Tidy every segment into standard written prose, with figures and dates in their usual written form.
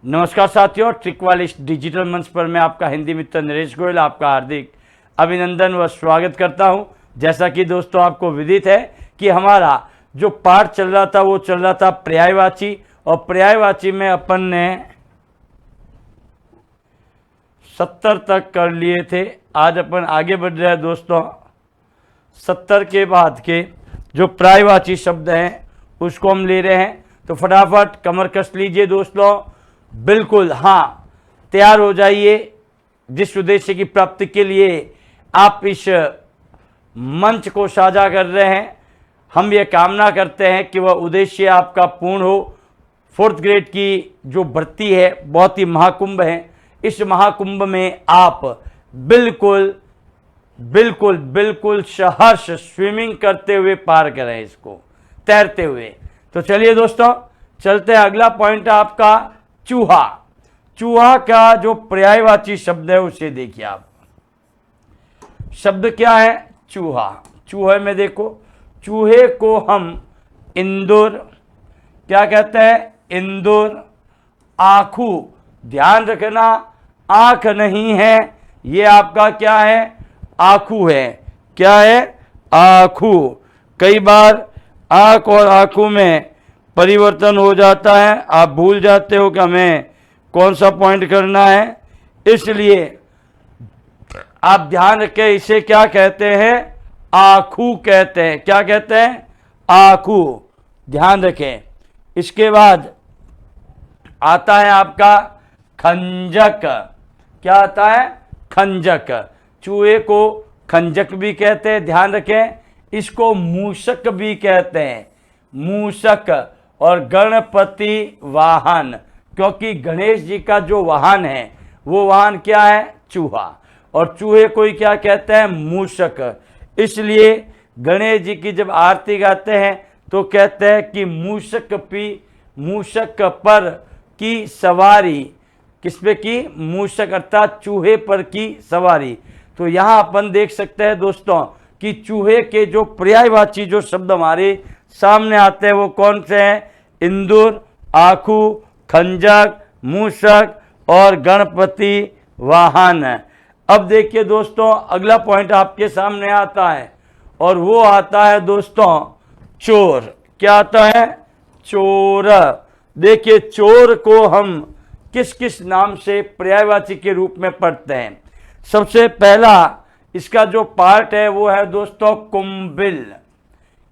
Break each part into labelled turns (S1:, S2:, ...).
S1: नमस्कार साथियों, ट्रिक वाले इस डिजिटल मंच पर मैं आपका हिंदी मित्र नरेश गोयल आपका हार्दिक अभिनंदन व स्वागत करता हूं। जैसा कि दोस्तों आपको विदित है कि हमारा जो पाठ चल रहा था वो चल रहा था पर्यायवाची, और पर्यायवाची में अपन ने 70 तक कर लिए थे। आज अपन आगे बढ़ रहे हैं दोस्तों। 70 के बाद के जो पर्यायवाची शब्द हैं उसको हम ले रहे हैं, तो फटाफट कमर कस लीजिए दोस्तों। बिल्कुल हाँ, तैयार हो जाइए। जिस उद्देश्य की प्राप्ति के लिए आप इस मंच को साझा कर रहे हैं, हम ये कामना करते हैं कि वह उद्देश्य आपका पूर्ण हो। 4th ग्रेड की जो भर्ती है बहुत ही महाकुंभ है। इस महाकुंभ में आप बिल्कुल बिल्कुल बिल्कुल सहर्ष स्विमिंग करते हुए पार करें, इसको तैरते हुए। तो चलिए दोस्तों चलते हैं। अगला पॉइंट है आपका चूहा। चूहा का जो पर्यायवाची शब्द है उसे देखिए आप। शब्द क्या है? चूहा। चूहे में देखो, चूहे को हम इंदुर क्या कहते हैं? इंदुर। आँखू, ध्यान रखना आंख नहीं है, ये आपका क्या है? आँखू है। क्या है? आँखू। कई बार आँख और आँखू में परिवर्तन हो जाता है, आप भूल जाते हो कि हमें कौन सा पॉइंट करना है, इसलिए आप ध्यान रखें। इसे क्या कहते हैं? आँखू कहते हैं। क्या कहते हैं? आँखू। ध्यान रखें। इसके बाद आता है आपका खंजक। क्या आता है? खंजक। चूहे को खंजक भी कहते हैं, ध्यान रखें। इसको मूषक भी कहते हैं, मूषक। और गणपति वाहन, क्योंकि गणेश जी का जो वाहन है वो वाहन क्या है? चूहा। और चूहे को ही क्या कहते हैं? मूषक। इसलिए गणेश जी की जब आरती गाते हैं तो कहते हैं कि मूषक पर की सवारी। किस पे की? मूषक, अर्थात चूहे पर की सवारी। तो यहाँ अपन देख सकते हैं दोस्तों कि चूहे के जो पर्यायवाची जो शब्द हमारे सामने आते हैं वो कौन से हैं? इंदुर, आँखू, खंजक, मूषक और गणपति वाहन। अब देखिए दोस्तों अगला पॉइंट आपके सामने आता है, और वो आता है दोस्तों चोर। क्या आता है? चोर। देखिए चोर को हम किस किस नाम से पर्यायवाची के रूप में पढ़ते हैं। सबसे पहला इसका जो पार्ट है वो है दोस्तों कुंबिल।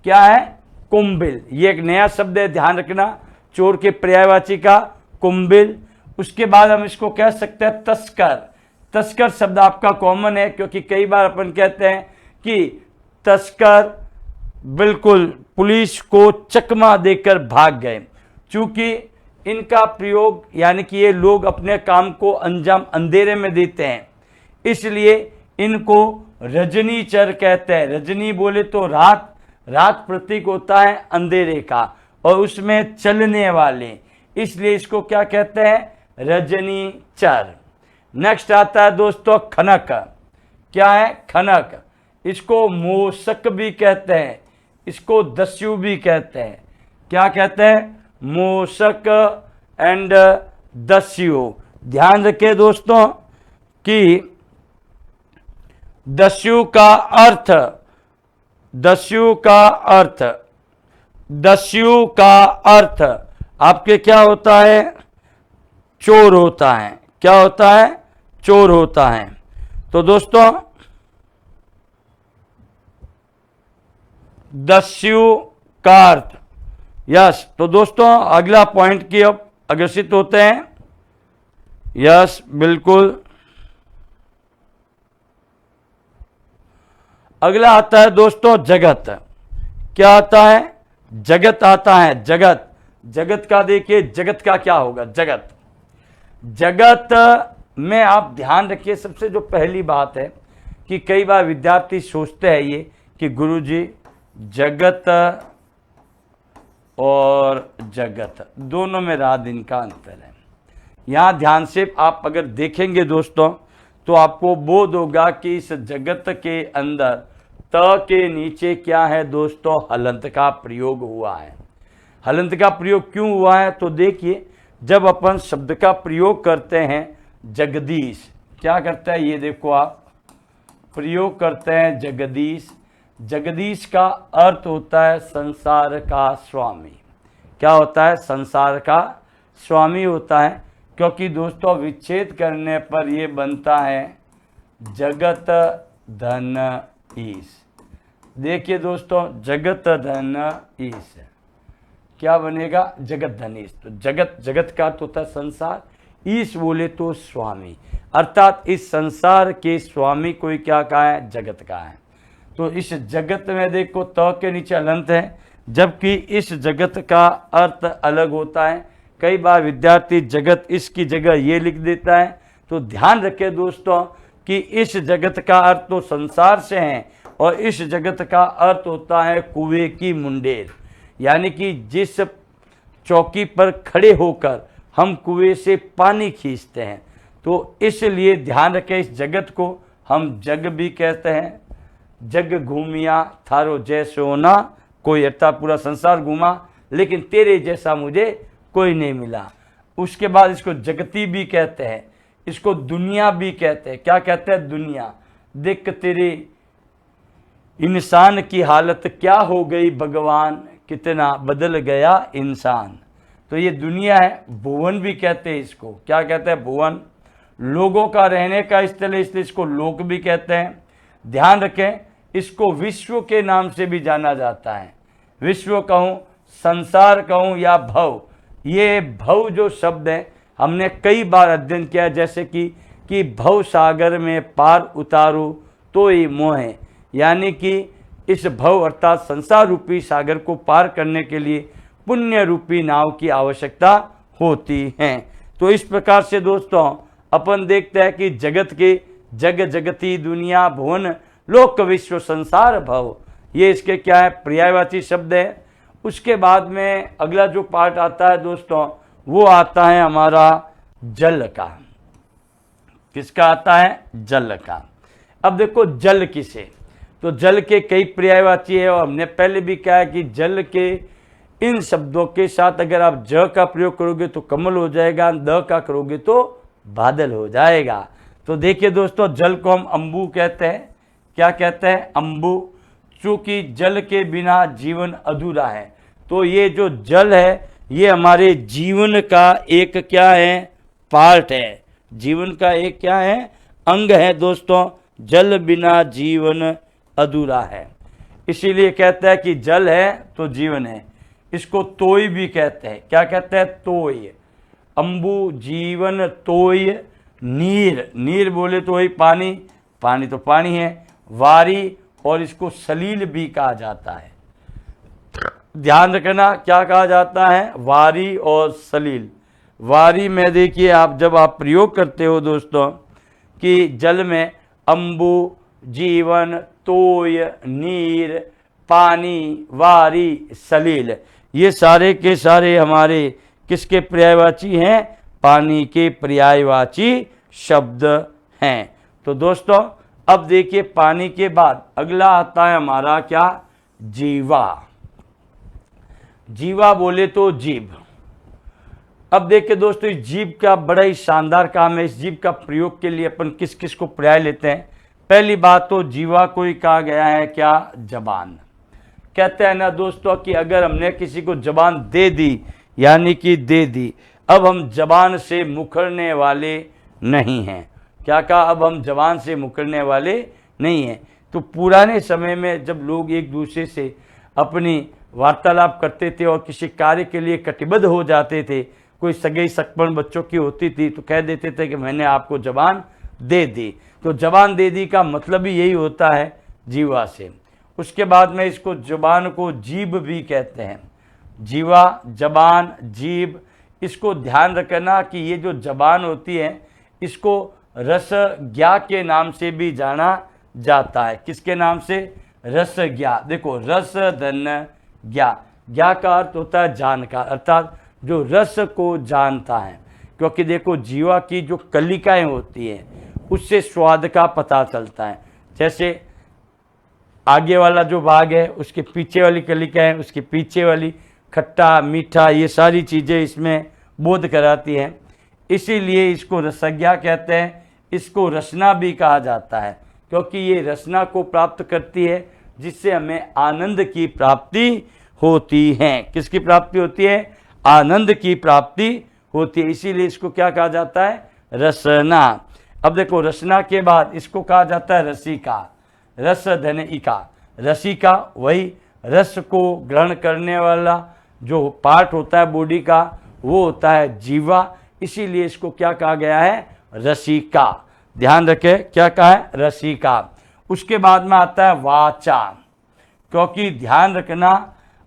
S1: क्या है? कुंबिल। ये एक नया शब्द है, ध्यान रखना, चोर के पर्यायवाची का कुंबिल। उसके बाद हम इसको कह सकते हैं तस्कर। तस्कर शब्द आपका कॉमन है, क्योंकि कई बार अपन कहते हैं कि तस्कर बिल्कुल पुलिस को चकमा देकर भाग गए। चूंकि इनका प्रयोग यानी कि ये लोग अपने काम को अंजाम अंधेरे में देते हैं, इसलिए इनको रजनीचर कहते हैं। रजनी बोले तो रात, रात प्रतीक होता है अंधेरे का, और उसमें चलने वाले, इसलिए इसको क्या कहते हैं? रजनीचर। नेक्स्ट आता है दोस्तों खनक। क्या है? खनक। इसको मूषक भी कहते हैं, इसको दस्यु भी कहते हैं। क्या कहते हैं? मूषक एंड दस्यु। ध्यान रखें दोस्तों कि दस्यु का अर्थ, दस्यु का अर्थ, दस्यु का अर्थ आपके क्या होता है? चोर होता है। क्या होता है? चोर होता है। तो दोस्तों दस्यु का अर्थ, यस। तो दोस्तों अगला पॉइंट की अब अग्रसित होते हैं। यस बिल्कुल। अगला आता है दोस्तों जगत। क्या आता है? जगत आता है। जगत। जगत का देखिए, जगत का क्या होगा? जगत। जगत में आप ध्यान रखिए, सबसे जो पहली बात है कि कई बार विद्यार्थी सोचते हैं ये कि गुरुजी जगत और जगत दोनों में रात दिन का अंतर है। यहाँ ध्यान से आप अगर देखेंगे दोस्तों तो आपको बोध होगा कि इस जगत के अंदर त के नीचे क्या है दोस्तों? हलंत का प्रयोग हुआ है। हलंत का प्रयोग क्यों हुआ है? तो देखिए जब अपन शब्द का प्रयोग करते हैं जगदीश, क्या करता है ये देखो आप, प्रयोग करते हैं जगदीश। जगदीश का अर्थ होता है संसार का स्वामी। क्या होता है? संसार का स्वामी होता है। क्योंकि दोस्तों विच्छेद करने पर ये बनता है जगत धन ईश। देखिए दोस्तों, जगत धन ईश क्या बनेगा? जगत धनीश। तो जगत, जगत का अर्थ होता है संसार, ईश बोले तो स्वामी, अर्थात इस संसार के स्वामी कोई क्या कहा है? जगत का है। तो इस जगत में देखो त के नीचे अलंत है, जबकि इस जगत का अर्थ अलग होता है। कई बार विद्यार्थी जगत इसकी जगह ये लिख देता है। तो ध्यान रखें दोस्तों कि इस जगत का अर्थ तो संसार से है और इस जगत का अर्थ होता है कुएं की मुंडेर, यानी कि जिस चौकी पर खड़े होकर हम कुएं से पानी खींचते हैं। तो इसलिए ध्यान रखें, इस जगत को हम जग भी कहते हैं। जग घूमिया थारो जैसे होना कोई, अर्थात पूरा संसार घूमा लेकिन तेरे जैसा मुझे कोई नहीं मिला। उसके बाद इसको जगती भी कहते हैं, इसको दुनिया भी कहते हैं। क्या कहते हैं? दुनिया। देख तेरे इंसान की हालत क्या हो गई भगवान, कितना बदल गया इंसान। तो ये दुनिया है। भुवन भी कहते हैं इसको। क्या कहते हैं? भुवन। लोगों का रहने का स्थल है, इसलिए इसको लोक भी कहते हैं। ध्यान रखें, इसको विश्व के नाम से भी जाना जाता है। विश्व कहूँ, संसार कहूँ या भव। ये भव जो शब्द है हमने कई बार अध्ययन किया, जैसे कि भव सागर में पार उतारो तो ये मोह है, यानी कि इस भव अर्थात संसार रूपी सागर को पार करने के लिए पुण्य रूपी नाव की आवश्यकता होती है। तो इस प्रकार से दोस्तों अपन देखते हैं कि जगत के जग जगती दुनिया भुवन लोक विश्व संसार भव, ये इसके क्या है? पर्यायवाची शब्द है। उसके बाद में अगला जो पार्ट आता है दोस्तों वो आता है हमारा जल का। किसका आता है? जल का। अब देखो जल किसे, तो जल के कई पर्यायवाची है और हमने पहले भी कहा है कि जल के इन शब्दों के साथ अगर आप ज का प्रयोग करोगे तो कमल हो जाएगा, द का करोगे तो बादल हो जाएगा। तो देखिए दोस्तों, जल को हम अम्बु कहते हैं। क्या कहते हैं? अम्बु। चूंकि जल के बिना जीवन अधूरा है, तो ये जो जल है ये हमारे जीवन का एक क्या है? पार्ट है। जीवन का एक क्या है? अंग है दोस्तों। जल बिना जीवन अधूरा है, इसीलिए कहते हैं कि जल है तो जीवन है। इसको तोय भी कहते हैं। क्या कहते हैं? तोय। अम्बु, जीवन, तोय, नीर। नीर बोले तो वही पानी, पानी तो पानी है। वारी, और इसको सलील भी कहा जाता है। ध्यान रखना क्या कहा जाता है? वारी और सलील। वारी में देखिए आप जब आप प्रयोग करते हो दोस्तों कि जल में अम्बु, जीवन, तोय, नीर, पानी, वारी, सलील, ये सारे के सारे हमारे किसके पर्यायवाची हैं? पानी के पर्यायवाची शब्द हैं। तो दोस्तों अब देखिए पानी के बाद अगला आता है हमारा क्या? जीवा। जीवा बोले तो जीभ। अब देखिए दोस्तों, इस जीभ का बड़ा ही शानदार काम है। इस जीभ का प्रयोग के लिए अपन किस किस को पर्याय लेते हैं? पहली बात तो जीवा को ही कहा गया है क्या? जबान। कहते हैं ना दोस्तों कि अगर हमने किसी को जबान दे दी, यानी कि दे दी, अब हम जबान से मुकरने वाले नहीं हैं। क्या कहा? अब हम जबान से मुकरने वाले नहीं हैं। तो पुराने समय में जब लोग एक दूसरे से अपनी वार्तालाप करते थे और किसी कार्य के लिए कटिबद्ध हो जाते थे, कोई सगई सकपन बच्चों की होती थी तो कह देते थे कि मैंने आपको जबान दे दी। तो जबान दे दी का मतलब ही यही होता है जीवा से। उसके बाद में इसको जबान को जीभ भी कहते हैं। जीवा, जबान, जीभ, इसको ध्यान रखना कि ये जो जबान होती है इसको रस ज्ञा के नाम से भी जाना जाता है। किसके नाम से? रस ज्ञा। देखो रस धन ज्ञा, ज्ञा का अर्थ होता है जानकार, अर्थात जो रस को जानता है। क्योंकि देखो जीवा की जो कलिकाएं होती हैं उससे स्वाद का पता चलता है। जैसे आगे वाला जो भाग है उसके पीछे वाली कलिका है, उसके पीछे वाली खट्टा मीठा, ये सारी चीज़ें इसमें बोध कराती है, इसीलिए इसको रसज्ञा कहते हैं। इसको रसना भी कहा जाता है क्योंकि ये रसना को प्राप्त करती है, जिससे हमें आनंद की प्राप्ति होती है। किसकी प्राप्ति होती है? आनंद की प्राप्ति होती है, इसीलिए इसको क्या कहा जाता है? रसना। अब देखो, रसना के बाद इसको कहा जाता है रसिका। रस धन इका, रसिका वही रस को ग्रहण करने वाला जो पार्ट होता है बॉडी का, वो होता है जीवा, इसीलिए इसको क्या कहा गया है? रसिका। ध्यान रखें, क्या कहा है? रसिका। उसके बाद में आता है वाचा, क्योंकि ध्यान रखना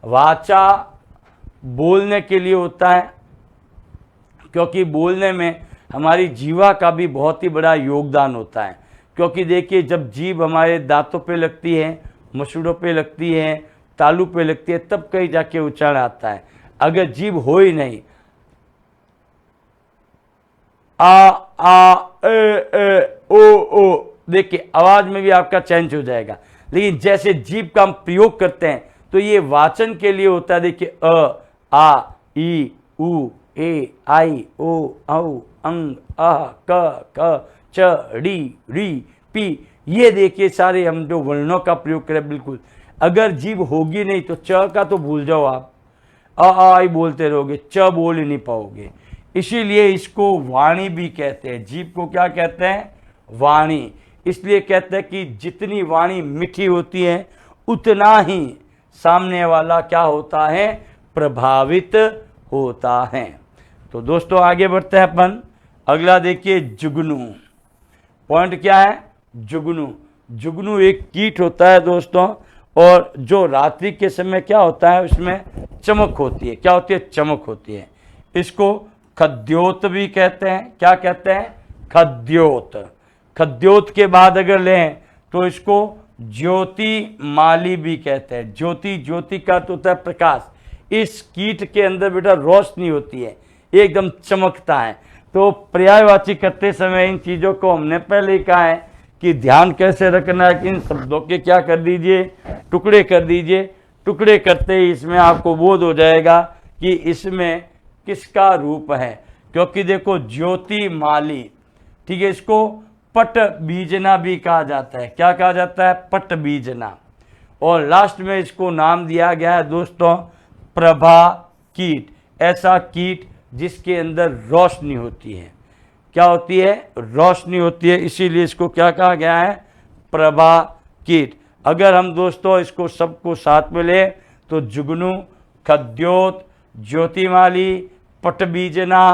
S1: वाचा बोलने के लिए होता है, क्योंकि बोलने में हमारी जीवा का भी बहुत ही बड़ा योगदान होता है। क्योंकि देखिए, जब जीभ हमारे दांतों पे लगती है, मसूड़ों पे लगती है, तालू पे लगती है, तब कहीं जाके उच्चारण आता है। अगर जीभ हो ही नहीं, आ ए ओ, देखिए आवाज में भी आपका चेंज हो जाएगा। लेकिन जैसे जीभ का हम प्रयोग करते हैं तो ये वाचन के लिए होता है। देखिए अ, आ, ई, उ, ए, आई, ओ, औ, अंग, अह, क, च, डी, री, पी, ये देखिए सारे हम जो वर्णों का प्रयोग करें बिल्कुल। अगर जीभ होगी नहीं तो च का तो भूल जाओ आप, आई बोलते रहोगे, च बोल ही नहीं पाओगे। इसीलिए इसको वाणी भी कहते हैं। जीभ को क्या कहते हैं? वाणी। इसलिए कहते हैं कि जितनी वाणी मीठी होती है उतना ही सामने वाला क्या होता है? प्रभावित होता है। तो दोस्तों आगे बढ़ते हैं अपन। अगला देखिए जुगनू। पॉइंट क्या है? जुगनू। जुगनू एक कीट होता है दोस्तों, और जो रात्रि के समय क्या होता है, उसमें चमक होती है। क्या होती है? चमक होती है। इसको खद्योत भी कहते हैं। क्या कहते हैं? खद्योत। खद्योत के बाद अगर लें तो इसको ज्योति माली भी कहते हैं। ज्योति, ज्योति का तो होता है प्रकाश। इस कीट के अंदर बेटा रोशनी होती है, एकदम चमकता है। तो पर्यायवाची करते समय इन चीज़ों को हमने पहले ही कहा है कि ध्यान कैसे रखना है कि इन शब्दों के क्या कर दीजिए? टुकड़े कर दीजिए। टुकड़े करते ही इसमें आपको बोध हो जाएगा कि इसमें किसका रूप है। क्योंकि देखो ज्योति माली, ठीक है, इसको पट बीजना भी कहा जाता है। क्या कहा जाता है? पट बीजना। और लास्ट में इसको नाम दिया गया है दोस्तों प्रभा कीट। ऐसा कीट जिसके अंदर रोशनी होती है। क्या होती है? रोशनी होती है, इसीलिए इसको क्या कहा गया है? प्रभा कीट। अगर हम दोस्तों इसको सबको साथ में ले तो जुगनू, खद्योत, ज्योतिमाली, पटबीजना,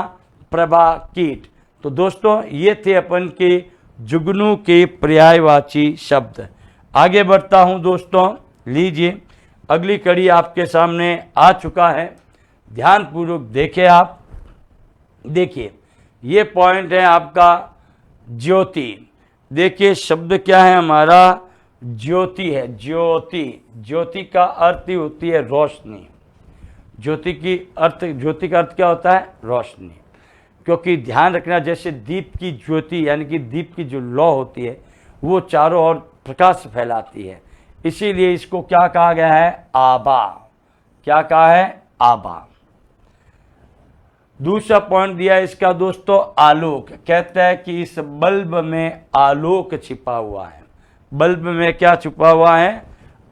S1: प्रभा कीट। तो दोस्तों ये थे अपन के जुगनू के पर्यायवाची शब्द। आगे बढ़ता हूं दोस्तों, लीजिए अगली कड़ी आपके सामने आ चुका है। ध्यानपूर्वक देखें आप। देखिए ये पॉइंट है आपका ज्योति। देखिए शब्द क्या है हमारा? ज्योति है। ज्योति, ज्योति का अर्थ ही होती है रोशनी। ज्योति का अर्थ क्या होता है? रोशनी। क्योंकि ध्यान रखना, जैसे दीप की ज्योति यानी कि दीप की जो लौ होती है वो चारों ओर प्रकाश फैलाती है, इसीलिए इसको क्या कहा गया है? आभा। क्या कहा है? आभा। दूसरा पॉइंट दिया है इसका दोस्तों आलोक। कहता है कि इस बल्ब में आलोक छिपा हुआ है। बल्ब में क्या छिपा हुआ है?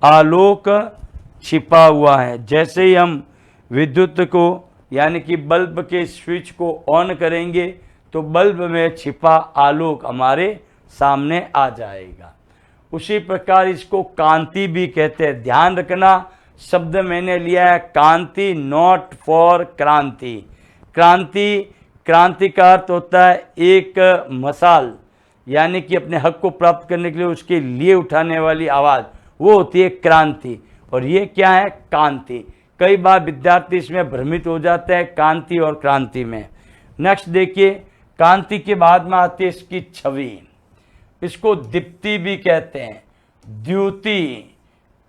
S1: आलोक छिपा हुआ है। जैसे ही हम विद्युत को यानी कि बल्ब के स्विच को ऑन करेंगे तो बल्ब में छिपा आलोक हमारे सामने आ जाएगा। उसी प्रकार इसको कांति भी कहते हैं। ध्यान रखना, शब्द मैंने लिया है कांति, नॉट फॉर क्रांति। क्रांति, क्रांति का अर्थ होता है एक मसाल, यानी कि अपने हक को प्राप्त करने के लिए उसके लिए उठाने वाली आवाज़, वो होती है क्रांति। और ये क्या है? कांति। कई बार विद्यार्थी इसमें भ्रमित हो जाते हैं कांति और क्रांति में। नेक्स्ट देखिए, कांति के बाद में आती है इसकी छवि। इसको दीप्ति भी कहते हैं, द्युति,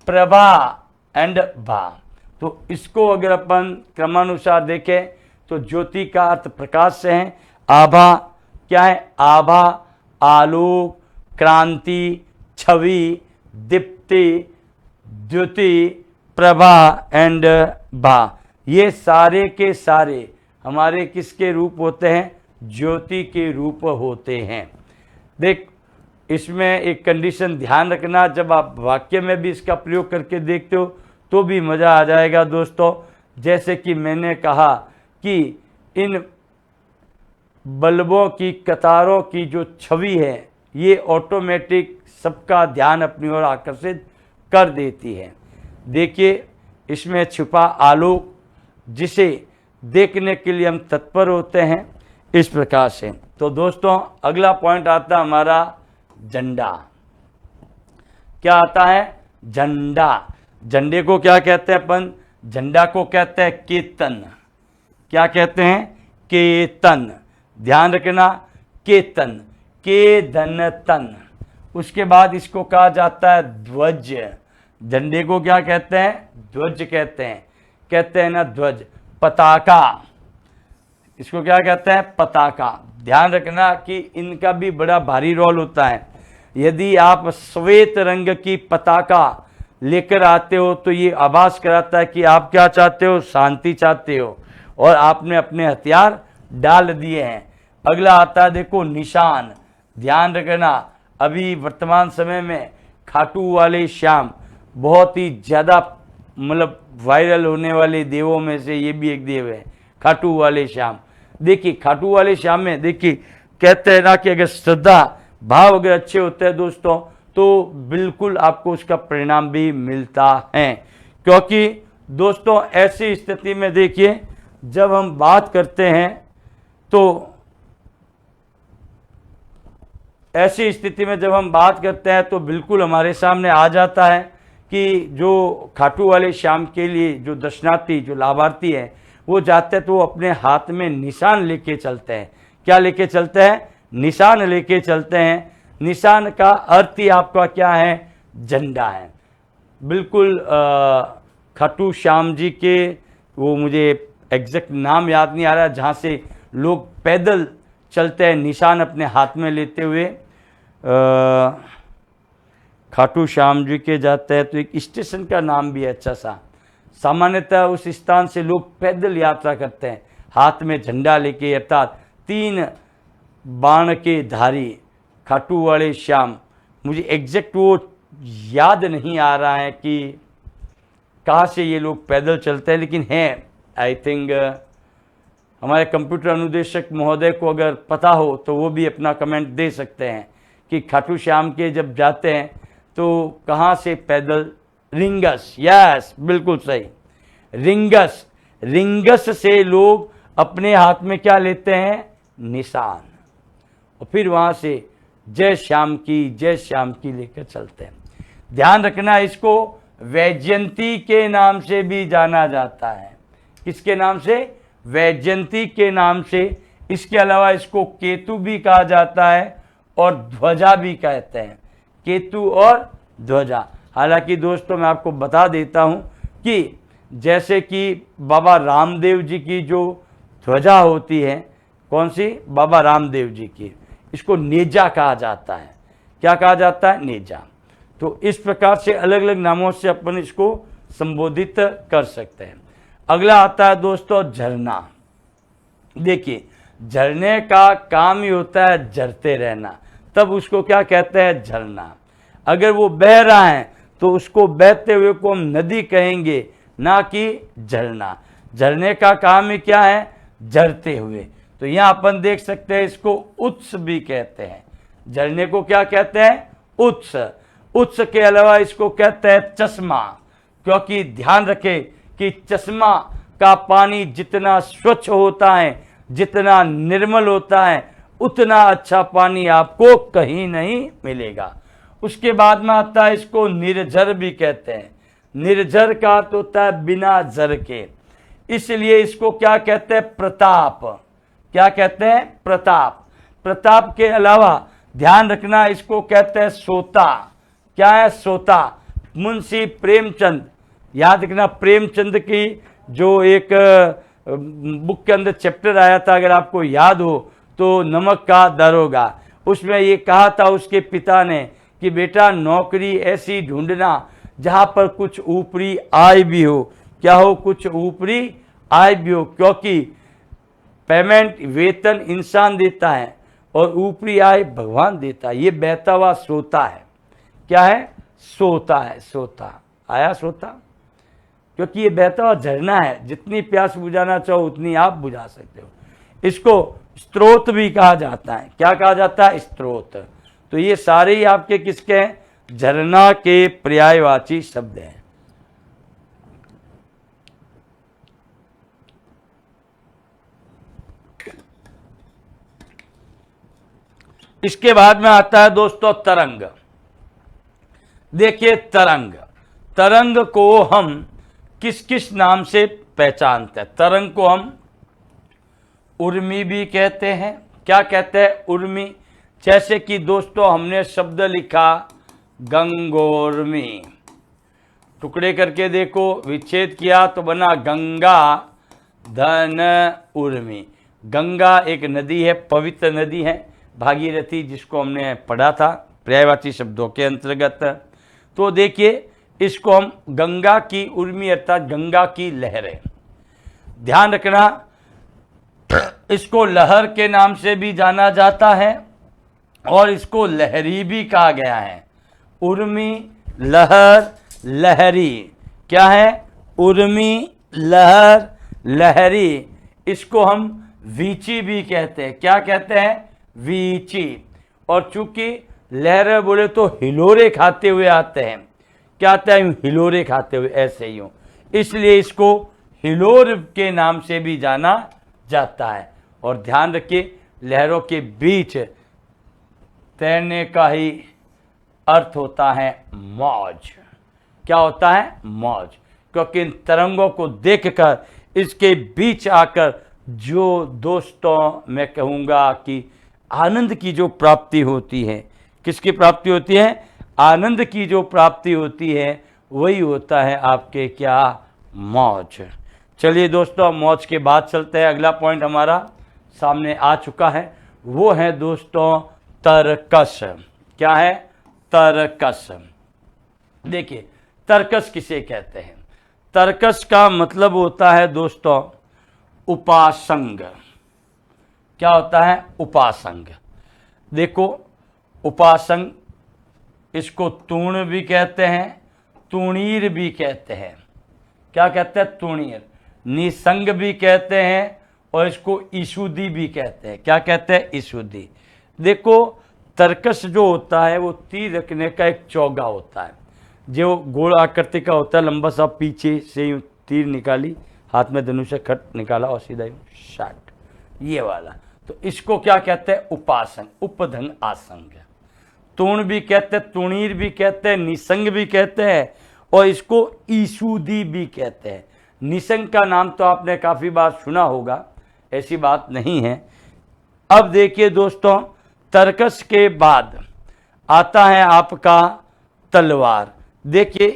S1: प्रभा एंड भा। तो इसको अगर अपन क्रमानुसार देखें तो ज्योति का अर्थ प्रकाश से है। आभा क्या है? आभा, आलोक, क्रांति, छवि, दीप्ति, द्युति, प्रभा एंड भा। ये सारे के सारे हमारे किसके रूप होते हैं? ज्योति के रूप होते हैं। देख, इसमें एक कंडीशन ध्यान रखना, जब आप वाक्य में भी इसका प्रयोग करके देखते हो तो भी मज़ा आ जाएगा दोस्तों। जैसे कि मैंने कहा कि इन बल्बों की कतारों की जो छवि है ये ऑटोमेटिक सबका ध्यान अपनी ओर आकर्षित कर देती है। देखिए, इसमें छुपा आलोक जिसे देखने के लिए हम तत्पर होते हैं, इस प्रकार से। तो दोस्तों, अगला पॉइंट आता है हमारा झंडा। क्या आता है? झंडा। झंडे को क्या कहते हैं अपन? झंडा को कहते हैं केतन। क्या कहते हैं? केतन। ध्यान रखना, केतन, के धन तन। उसके बाद इसको कहा जाता है ध्वज। झंडे को क्या कहते हैं? ध्वज कहते हैं ना, ध्वज। पताका, इसको क्या कहते हैं? पताका। ध्यान रखना कि इनका भी बड़ा भारी रोल होता है। यदि आप श्वेत रंग की पताका लेकर आते हो तो ये आभास कराता है कि आप क्या चाहते हो? शांति चाहते हो, और आपने अपने हथियार डाल दिए हैं। अगला आता है देखो निशान। ध्यान रखना, अभी वर्तमान समय में खाटू वाले श्याम बहुत ही ज़्यादा मतलब वायरल होने वाले देवों में से ये भी एक देव है, खाटू वाले श्याम। देखिए, खाटू वाले श्याम में देखिए कहते हैं ना कि अगर श्रद्धा भाव अगर अच्छे होते हैं दोस्तों तो बिल्कुल आपको उसका परिणाम भी मिलता है। क्योंकि दोस्तों ऐसी स्थिति में देखिए, जब हम बात करते हैं तो ऐसी स्थिति में जब हम बात करते हैं तो बिल्कुल हमारे सामने आ जाता है कि जो खाटू वाले श्याम के लिए जो दर्शनार्थी, जो लाभार्थी है, वो जाते हैं तो वो अपने हाथ में निशान लेके चलते हैं। क्या लेके चलते हैं? निशान लेके चलते हैं। निशान का अर्थ ही आपका क्या है? झंडा है। बिल्कुल खाटू श्याम जी के, वो मुझे एग्जैक्ट नाम याद नहीं आ रहा, जहाँ से लोग पैदल चलते हैं निशान अपने हाथ में लेते हुए। खाटू श्याम जी के जाते हैं तो एक स्टेशन का नाम भी है अच्छा सा। सामान्यतः उस स्थान से लोग पैदल यात्रा करते हैं हाथ में झंडा लेके, अर्थात 3 बाण के धारी खाटू वाले श्याम। मुझे एग्जैक्ट वो याद नहीं आ रहा है कि कहाँ से ये लोग पैदल चलते हैं, लेकिन हैं आई थिंक। हमारे कंप्यूटर अनुदेशक महोदय को अगर पता हो तो वो भी अपना कमेंट दे सकते हैं कि खाटू श्याम के जब जाते हैं तो कहाँ से पैदल? रिंगस, यस बिल्कुल सही, रिंगस। रिंगस से लोग अपने हाथ में क्या लेते हैं? निशान, और फिर वहाँ से जय श्याम की, जय श्याम की लेकर चलते हैं। ध्यान रखना, इसको वैजयंती के नाम से भी जाना जाता है। किसके नाम से? वैजयंती के नाम से। इसके अलावा इसको केतु भी कहा जाता है और ध्वजा भी कहते हैं, केतु और ध्वजा। हालांकि दोस्तों मैं आपको बता देता हूं कि जैसे कि बाबा रामदेव जी की जो ध्वजा होती है, कौन सी? बाबा रामदेव जी की, इसको नेजा कहा जाता है। क्या कहा जाता है? नेजा। तो इस प्रकार से अलग अलग नामों से अपन इसको संबोधित कर सकते हैं। अगला आता है दोस्तों झरना। देखिए, झरने का काम ही होता है झरते रहना, तब उसको क्या कहते हैं? झरना। अगर वो बह रहा है तो उसको बहते हुए को हम नदी कहेंगे, ना कि झरना। झरने का काम ही क्या है? झरते हुए। तो यहाँ अपन देख सकते हैं इसको उत्स भी कहते हैं। झरने को क्या कहते हैं? उत्स। उत्स के अलावा इसको कहते हैं चश्मा, क्योंकि ध्यान रखें कि चश्मा का पानी जितना स्वच्छ होता है, जितना निर्मल होता है, उतना अच्छा पानी आपको कहीं नहीं मिलेगा। उसके बाद में आता है इसको निर्झर भी कहते हैं। निर्झर का अर्थ होता है बिना झर के, इसलिए इसको क्या कहते हैं? प्रताप। क्या कहते हैं? प्रताप। प्रताप के अलावा ध्यान रखना, इसको कहते हैं सोता। क्या है? सोता। मुंशी प्रेमचंद, याद रखना, प्रेमचंद की जो एक बुक के अंदर चैप्टर आया था, अगर आपको याद हो तो, नमक का दरोगा, उसमें ये कहा था उसके पिता ने कि बेटा नौकरी ऐसी ढूंढना जहाँ पर कुछ ऊपरी आय भी हो। क्या हो? कुछ ऊपरी आय भी हो, क्योंकि पेमेंट वेतन इंसान देता है और ऊपरी आय भगवान देता है। ये बहता हुआ सोता है। क्या है? सोता है। सोता आया सोता, क्योंकि ये बहता हुआ झरना है, जितनी प्यास बुझाना चाहो उतनी आप बुझा सकते हो। इसको स्रोत भी कहा जाता है। क्या कहा जाता है? स्रोत। तो ये सारे ही आपके किसके हैं? झरना के पर्यायवाची शब्द हैं। इसके बाद में आता है दोस्तों तरंग। देखिए तरंग, तरंग को हम किस किस नाम से पहचानते हैं? तरंग को हम उर्मी भी कहते हैं। क्या कहते हैं? उर्मी। जैसे कि दोस्तों हमने शब्द लिखा गंगोर्मी, टुकड़े करके देखो, विच्छेद किया तो बना गंगा धन उर्मी। गंगा एक नदी है, पवित्र नदी है, भागीरथी, जिसको हमने पढ़ा था पर्यायवाची शब्दों के अंतर्गत। तो देखिए इसको हम गंगा की उर्मी अर्थात गंगा की लहरें। ध्यान रखना, इसको लहर के नाम से भी जाना जाता है और इसको लहरी भी कहा गया है। उर्मी, लहर, लहरी। क्या है? उर्मी, लहर, लहरी। इसको हम वीची भी कहते हैं। क्या कहते हैं? वीची। और चूंकि लहर बोले तो हिलोरे खाते हुए आते हैं। क्या आता है? हिलोरे खाते हुए, ऐसे ही हो, इसलिए इसको हिलोर के नाम से भी जाना जाता है। और ध्यान रखिए लहरों के बीच तैरने का ही अर्थ होता है मौज। क्या होता है? मौज। क्योंकि इन तरंगों को देखकर इसके बीच आकर जो दोस्तों मैं कहूँगा कि आनंद की जो प्राप्ति होती है, किसकी प्राप्ति होती है? आनंद की जो प्राप्ति होती है वही होता है आपके क्या? मौज। चलिए दोस्तों मौज के बाद चलते हैं। अगला पॉइंट हमारा सामने आ चुका है, वो है दोस्तों तर्कस। क्या है? तर्कस। देखिए तर्कस किसे कहते हैं? तर्कस का मतलब होता है दोस्तों उपासंग। क्या होता है? उपासंग। देखो उपासंग, इसको तूण भी कहते हैं, तूणीर भी कहते हैं। क्या कहते हैं? तूणीर। निसंग भी कहते हैं और इसको ईशुदी भी कहते हैं। क्या कहते हैं? ईशुदी। देखो तर्कस जो होता है वो तीर रखने का एक चौगा होता है, जो गोल आकृति का होता है, लंबा सा, पीछे से यूं तीर निकाली, हाथ में धनुष से खट निकाला और सीधा यूं शाट, ये वाला। तो इसको क्या कहते हैं? उपासंग, उपधंग आसंग। तूण भी कहते हैं, तूणीर भी कहते हैं, निसंग भी कहते हैं और इसको ईशुदी भी कहते हैं। निसंग का नाम तो आपने काफ़ी बार सुना होगा, ऐसी बात नहीं है। अब देखिए दोस्तों तर्कस के बाद आता है आपका तलवार। देखिए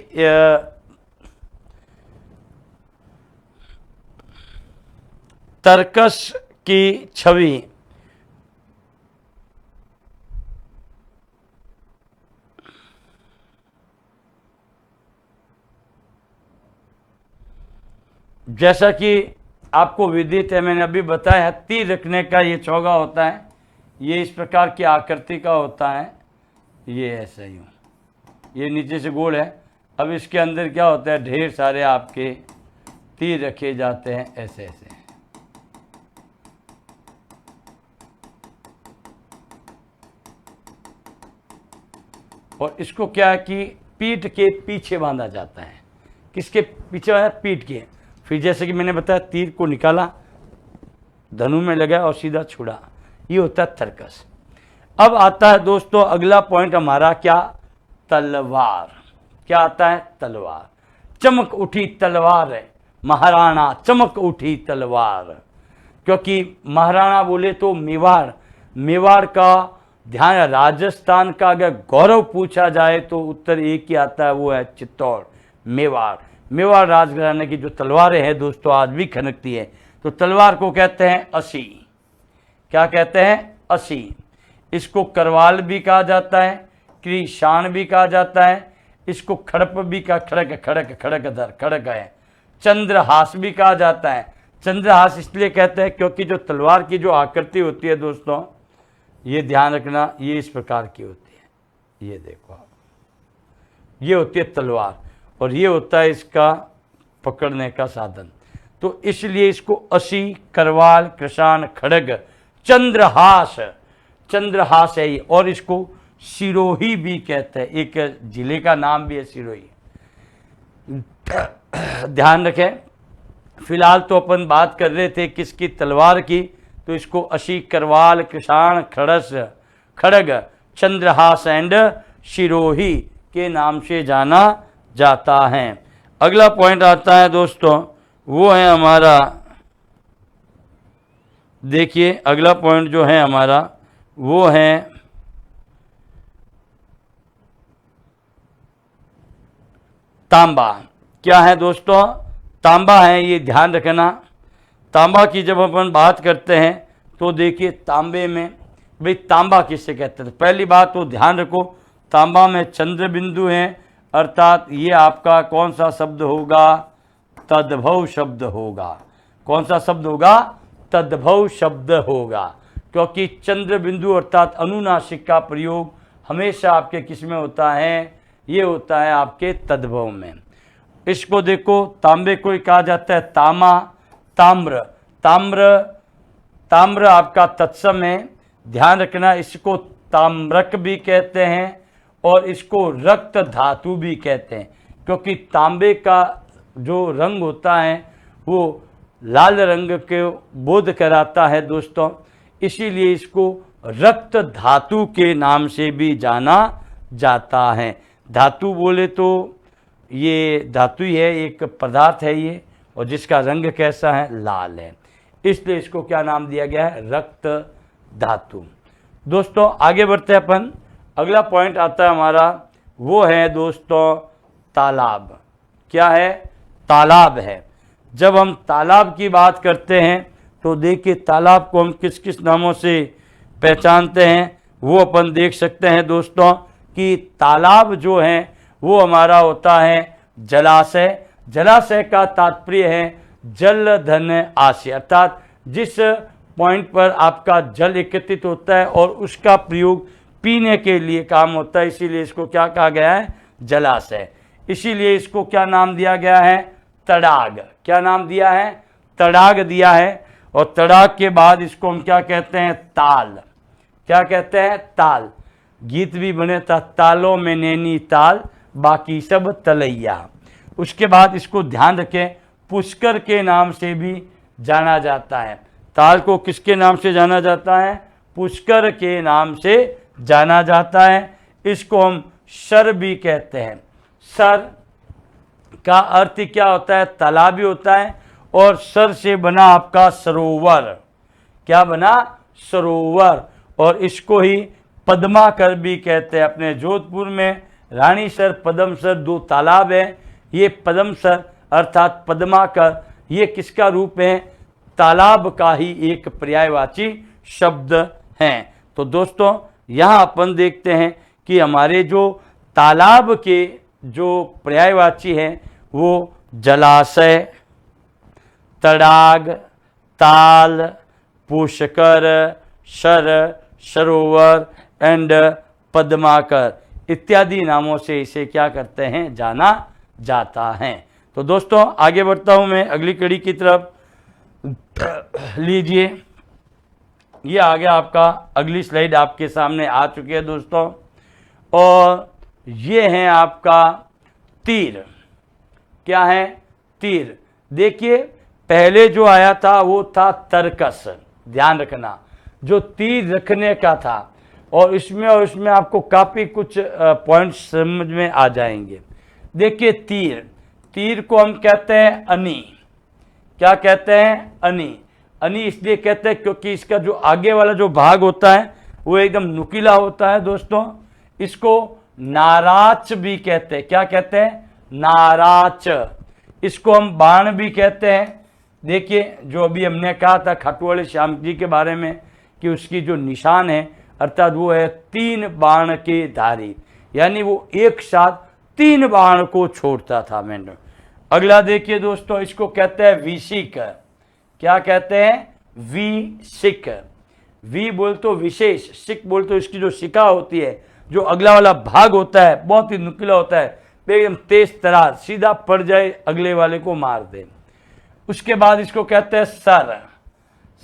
S1: तर्कस की छवि जैसा कि आपको विदित है, मैंने अभी बताया, तीर रखने का ये चौगा होता है, ये इस प्रकार की आकृति का होता है, ये ऐसा ही, ये नीचे से गोल है। अब इसके अंदर क्या होता है? ढेर सारे आपके तीर रखे जाते हैं ऐसे ऐसे। और इसको क्या है कि पीठ के पीछे बांधा जाता है। किसके पीछे बांधा? पीठ के। फिर जैसे कि मैंने बताया तीर को निकाला, धनु में लगा और सीधा छुड़ा, ये होता है तर्कस। अब आता है दोस्तों अगला पॉइंट हमारा, क्या? तलवार। क्या आता है? तलवार। चमक उठी तलवार है, महाराणा चमक उठी तलवार। क्योंकि महाराणा बोले तो मेवाड़, मेवाड़ का ध्यान, राजस्थान का अगर गौरव पूछा जाए तो उत्तर एक ही आता है, वो है चित्तौड़, मेवाड़। मेवाड़ राजघराने की जो तलवारें हैं दोस्तों आज भी खनकती है। तो तलवार को कहते हैं असी। क्या कहते हैं? असी। इसको करवाल भी कहा जाता है, कृशान भी कहा जाता है, इसको खड़प भी कहा, खड़क खड़क खड़क धर खड़क है। चंद्रहास भी कहा जाता है, चंद्रहास इसलिए कहते हैं क्योंकि जो तलवार की जो आकृति होती है दोस्तों, ये ध्यान रखना, ये इस प्रकार की होती है। ये देखो आप, ये होती है तलवार और ये होता है इसका पकड़ने का साधन। तो इसलिए इसको असी, करवाल, कृषाण, खड़ग, चंद्रहास, चंद्रहास है ये। और इसको सिरोही भी कहते हैं, एक जिले का नाम भी है सिरोही। ध्यान रखें, फिलहाल तो अपन बात कर रहे थे किसकी, तलवार की। तो इसको असी, करवाल, कृषाण, खड़ग, चंद्रहास एंड सिरोही के नाम से जाना जाता है। अगला पॉइंट आता है दोस्तों, वो है हमारा, देखिए अगला पॉइंट जो है हमारा वो है तांबा। क्या है दोस्तों, तांबा है, ये ध्यान रखना। तांबा की जब अपन बात करते हैं तो देखिए तांबे में, भाई तांबा किससे कहते हैं, तो पहली बात तो ध्यान रखो, तांबा में चंद्र बिंदु है, अर्थात ये आपका कौन सा शब्द होगा, तद्भव शब्द होगा। कौन सा शब्द होगा, तद्भव शब्द होगा, क्योंकि चंद्र बिंदु अर्थात अनुनासिक का प्रयोग हमेशा आपके किस में होता है, ये होता है आपके तद्भव में। इसको देखो, तांबे को कहा जाता है तामा, ताम्र, ताम्र आपका तत्सम है, ध्यान रखना। इसको ताम्रक भी कहते हैं और इसको रक्त धातु भी कहते हैं, क्योंकि तांबे का जो रंग होता है वो लाल रंग के बोध कराता है दोस्तों, इसीलिए इसको रक्त धातु के नाम से भी जाना जाता है। धातु बोले तो ये धातु ही है, एक पदार्थ है ये, और जिसका रंग कैसा है, लाल है, इसलिए इसको क्या नाम दिया गया है, रक्त धातु। दोस्तों आगे बढ़ते हैं अपन, अगला पॉइंट आता है हमारा, वो है दोस्तों तालाब। क्या है, तालाब है। जब हम तालाब की बात करते हैं तो देखिए तालाब को हम किस किस नामों से पहचानते हैं, वो अपन देख सकते हैं दोस्तों कि तालाब जो है वो हमारा होता है जलाशय। जलाशय का तात्पर्य है जल धन आशय, अर्थात जिस पॉइंट पर आपका जल एकत्रित होता है और उसका प्रयोग पीने के लिए काम होता है, इसीलिए इसको क्या कहा गया है, जलाशय। इसीलिए इसको क्या नाम दिया गया है, तड़ाग। क्या नाम दिया है, तड़ाग दिया है। और तड़ाग के बाद इसको हम क्या कहते हैं, ताल। क्या कहते हैं, ताल। गीत भी बने था, तालों में नैनी ताल, बाकी सब तलैया। उसके बाद इसको ध्यान रखें, पुष्कर के नाम से भी जाना जाता है। ताल को किसके नाम से जाना जाता है, पुष्कर के नाम से जाना जाता है। इसको हम सर भी कहते हैं। सर का अर्थ क्या होता है, तालाब भी होता है, और सर से बना आपका सरोवर। क्या बना, सरोवर। और इसको ही पद्माकर भी कहते हैं। अपने जोधपुर में रानीसर, पद्मसर दो तालाब है। ये पद्मसर अर्थात पद्माकर, ये किसका रूप है, तालाब का ही एक पर्यायवाची शब्द है। तो दोस्तों यहाँ अपन देखते हैं कि हमारे जो तालाब के जो पर्यायवाची हैं वो जलाशय, तड़ाग, ताल, Pushkar, sir, Sarovar and Padmakar इत्यादि नामों से इसे क्या करते हैं, जाना जाता है। तो दोस्तों आगे बढ़ता हूं मैं अगली कड़ी की तरफ। लीजिए, ये आ गया आपका, अगली स्लाइड आपके सामने आ चुकी है दोस्तों, और ये है आपका तीर। क्या है, तीर। देखिए पहले जो आया था वो था तरकस, ध्यान रखना, जो तीर रखने का था, और इसमें आपको काफ़ी कुछ पॉइंट्स समझ में आ जाएंगे। देखिए तीर, तीर को हम कहते हैं अनी। क्या कहते हैं, अनी। अनी इसलिए कहते हैं क्योंकि इसका जो आगे वाला जो भाग होता है वो एकदम नुकीला होता है दोस्तों। इसको नाराच भी कहते हैं। क्या कहते हैं, नाराच। इसको हम बाण भी कहते हैं। देखिए जो अभी हमने कहा था खाटू वाले श्याम जी के बारे में कि उसकी जो निशान है अर्थात वो है 3 बाण के धारी, यानी वो एक साथ 3 बाण को छोड़ता था। मैंने अगला देखिए दोस्तों, इसको कहते हैं विशिक। क्या कहते हैं, विशिक। वी बोल तो विशेष, सिक बोल तो इसकी जो शिका होती है, जो अगला वाला भाग होता है बहुत ही नुकीला होता है, एकदम तेज तरार, सीधा पड़ जाए अगले वाले को मार दे। उसके बाद इसको कहते हैं सर।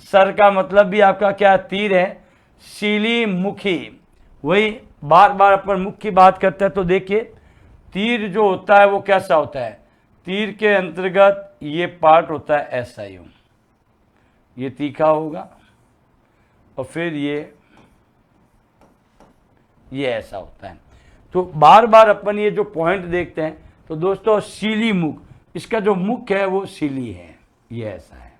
S1: सर का मतलब भी आपका क्या, तीर है, सीली मुखी। वही बार बार अपन मुख की बात करते हैं तो देखिए तीर जो होता है वो कैसा होता है, तीर के अंतर्गत ये पार्ट होता है ऐसा ही, ये तीखा होगा और फिर ये ऐसा होता है। तो बार बार अपन ये जो पॉइंट देखते हैं तो दोस्तों सीली मुख, इसका जो मुख है वो सीली है, ये ऐसा है।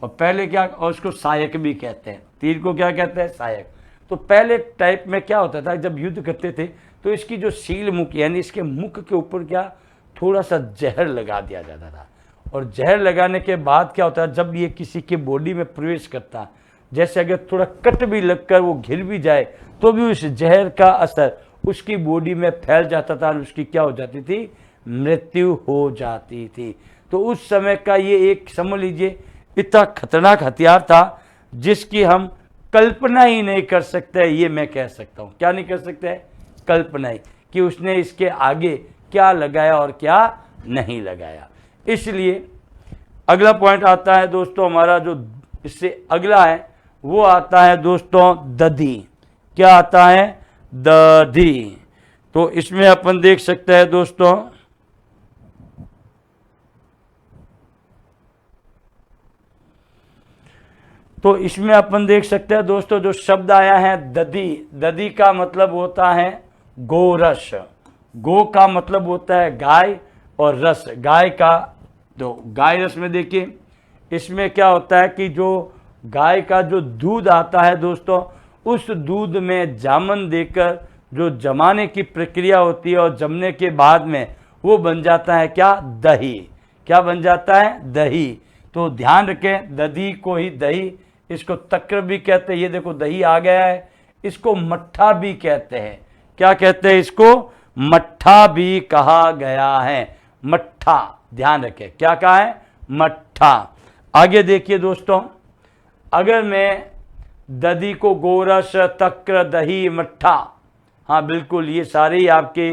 S1: और पहले क्या, और उसको सहायक भी कहते हैं, तीर को क्या कहते हैं, सहायक। तो पहले टाइप में क्या होता था, जब युद्ध करते थे तो इसकी जो सील मुख यानी इसके मुख के ऊपर क्या थोड़ा सा जहर लगा दिया जाता था। और जहर लगाने के बाद क्या होता है, जब ये किसी के बॉडी में प्रवेश करता, जैसे अगर थोड़ा कट भी लगकर वो घिर भी जाए तो भी उस जहर का असर उसकी बॉडी में फैल जाता था और उसकी क्या हो जाती थी, मृत्यु हो जाती थी। तो उस समय का ये एक समझ लीजिए इतना खतरनाक हथियार था जिसकी हम कल्पना ही नहीं कर सकते। ये मैं कह सकता हूँ, क्या नहीं कर सकते, कल्पना ही, कि उसने इसके आगे क्या लगाया और क्या नहीं लगाया। इसलिए अगला पॉइंट आता है दोस्तों हमारा, जो इससे अगला है वो आता है दोस्तों दधी। क्या आता है, दधी। तो इसमें अपन देख सकते हैं दोस्तों, तो इसमें अपन देख सकते हैं दोस्तों जो शब्द आया है दधी। दधी का मतलब होता है गोरस। गो का मतलब होता है गाय और रस गाय का। तो गाय रस में देखिए इसमें क्या होता है कि जो गाय का जो दूध आता है दोस्तों, उस दूध में जामन देकर जो जमाने की प्रक्रिया होती है और जमने के बाद में वो बन जाता है क्या, दही। क्या बन जाता है, दही। तो ध्यान रखें, दधी को ही दही, इसको तक्र भी कहते हैं। ये देखो दही आ गया है, इसको मट्ठा भी कहते हैं। क्या कहते हैं, इसको मट्ठा भी कहा गया है, मट्ठा। ध्यान रखें क्या कहा है, मट्ठा। आगे देखिए दोस्तों, अगर मैं दधी को गोरस, तक्र, दही, मट्ठा, हाँ बिल्कुल ये सारे ही आपके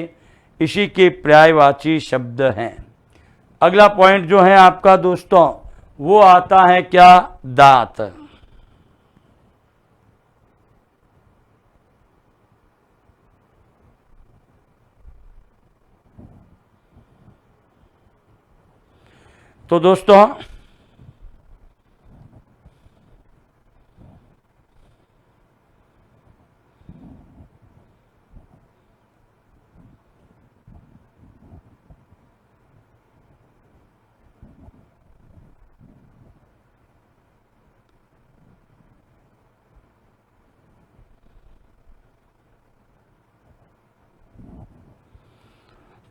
S1: इसी के पर्यायवाची शब्द हैं। अगला पॉइंट जो है आपका दोस्तों वो आता है क्या, दांत। तो दोस्तों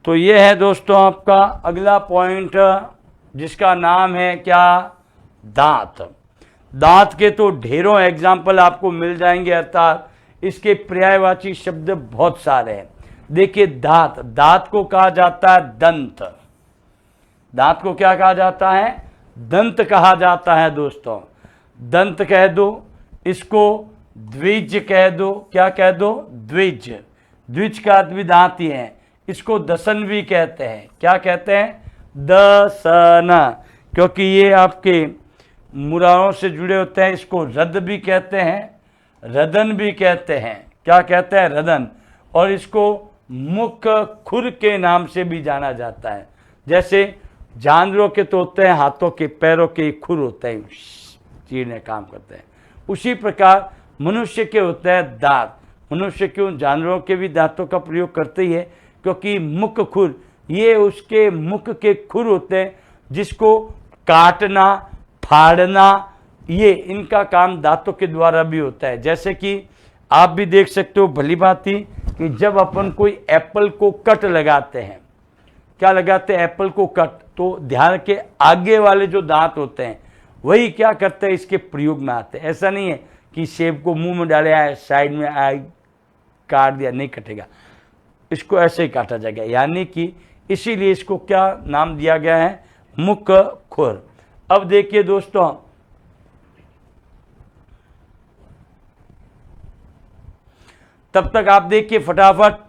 S1: तो ये है दोस्तों आपका अगला पॉइंट जिसका नाम है क्या, दांत। दांत के तो ढेरों एग्जाम्पल आपको मिल जाएंगे, अर्थात इसके पर्यायवाची शब्द बहुत सारे हैं। देखिए दांत, दांत को कहा जाता है दंत। दांत को क्या कहा जाता है, दंत कहा जाता है दोस्तों। दंत कह दो, इसको द्विज कह दो। क्या कह दो, द्विज। द्विज का अर्थ भी दांत ही है। इसको दसन भी कहते हैं। क्या कहते हैं, दसन, क्योंकि ये आपके मुरारों से जुड़े होते हैं। इसको रद भी कहते हैं, रदन भी कहते हैं। क्या कहते हैं, रदन। और इसको मुख खुर के नाम से भी जाना जाता है। जैसे जानवरों के तो होते हैं हाथों के, पैरों के खुर होते हैं, चीरने काम करते हैं। उसी प्रकार मनुष्य के होते हैं दांत। मनुष्य क्यों, जानवरों के भी दांतों का प्रयोग करते ही है, क्योंकि मुख खुर, ये उसके मुख के खुर होते हैं जिसको काटना, फाड़ना, ये इनका काम दांतों के द्वारा भी होता है। जैसे कि आप भी देख सकते हो भली भांति कि जब अपन कोई एप्पल को कट लगाते हैं, क्या लगाते हैं, एप्पल को कट, तो ध्यान के आगे वाले जो दांत होते हैं वही क्या करते हैं, इसके प्रयोग में आते हैं। ऐसा नहीं है कि सेब को मुंह में डाले आए, साइड में आए, काट दिया, नहीं कटेगा, इसको ऐसे ही काटा जाएगा। यानी कि इसीलिए इसको क्या नाम दिया गया है, मुख खुर। अब देखिए दोस्तों, तब तक आप देखिए फटाफट।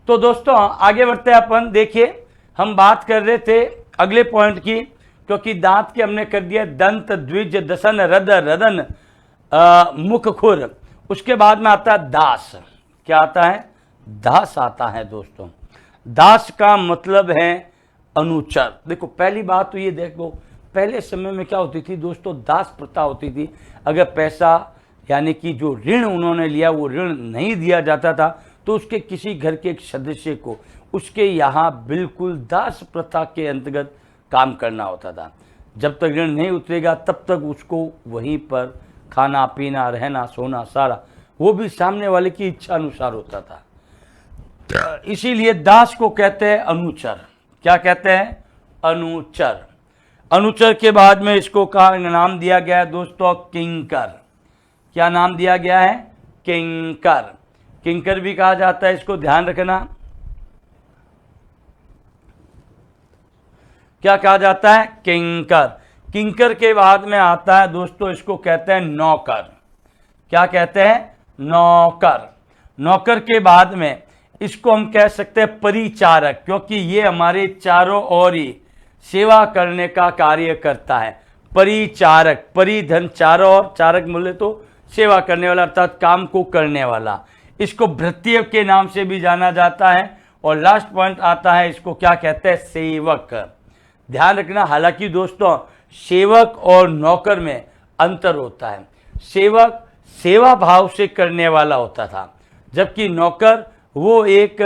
S1: तो दोस्तों आगे बढ़ते हैं अपन। देखिए हम बात कर रहे थे अगले पॉइंट की, क्योंकि दांत के हमने कर दिया दंत, द्विज, दसन, रद, रदन, मुख, खुर। उसके बाद में आता है दास। क्या आता है? दास आता है दोस्तों। दास का मतलब है अनुचर। देखो पहली बात तो ये देखो, पहले समय में क्या होती थी दोस्तों, दास प्रथा होती थी। अगर पैसा यानी कि जो ऋण उन्होंने लिया वो ऋण नहीं दिया जाता था तो उसके किसी घर के एक सदस्य को उसके यहाँ बिल्कुल दास प्रथा के अंतर्गत काम करना होता था। जब तक ऋण नहीं उतरेगा तब तक उसको वहीं पर खाना पीना रहना सोना सारा वो भी सामने वाले की इच्छा अनुसार होता था। इसीलिए दास को कहते हैं अनुचर। क्या कहते हैं? अनुचर। अनुचर के बाद में इसको कहा नाम दिया गया है दोस्तों किंकर। क्या नाम दिया गया है? किंकर। किंकर भी कहा जाता है, इसको ध्यान रखना। क्या कहा जाता है? किंकर। किंकर के बाद में आता है दोस्तों, इसको कहते हैं नौकर। क्या कहते हैं? नौकर। नौकर के बाद में इसको हम कह सकते हैं परिचारक, क्योंकि ये हमारे चारों ओर ही सेवा करने का कार्य करता है। परिचारक, परिधन चारों ओर, चारक बोले तो सेवा करने वाला अर्थात काम को करने वाला। इसको भृत्य के नाम से भी जाना जाता है। और लास्ट पॉइंट आता है, इसको क्या कहते हैं? सेवक। ध्यान रखना, हालांकि दोस्तों सेवक और नौकर में अंतर होता है। सेवक सेवा भाव से करने वाला होता था, जबकि नौकर वो एक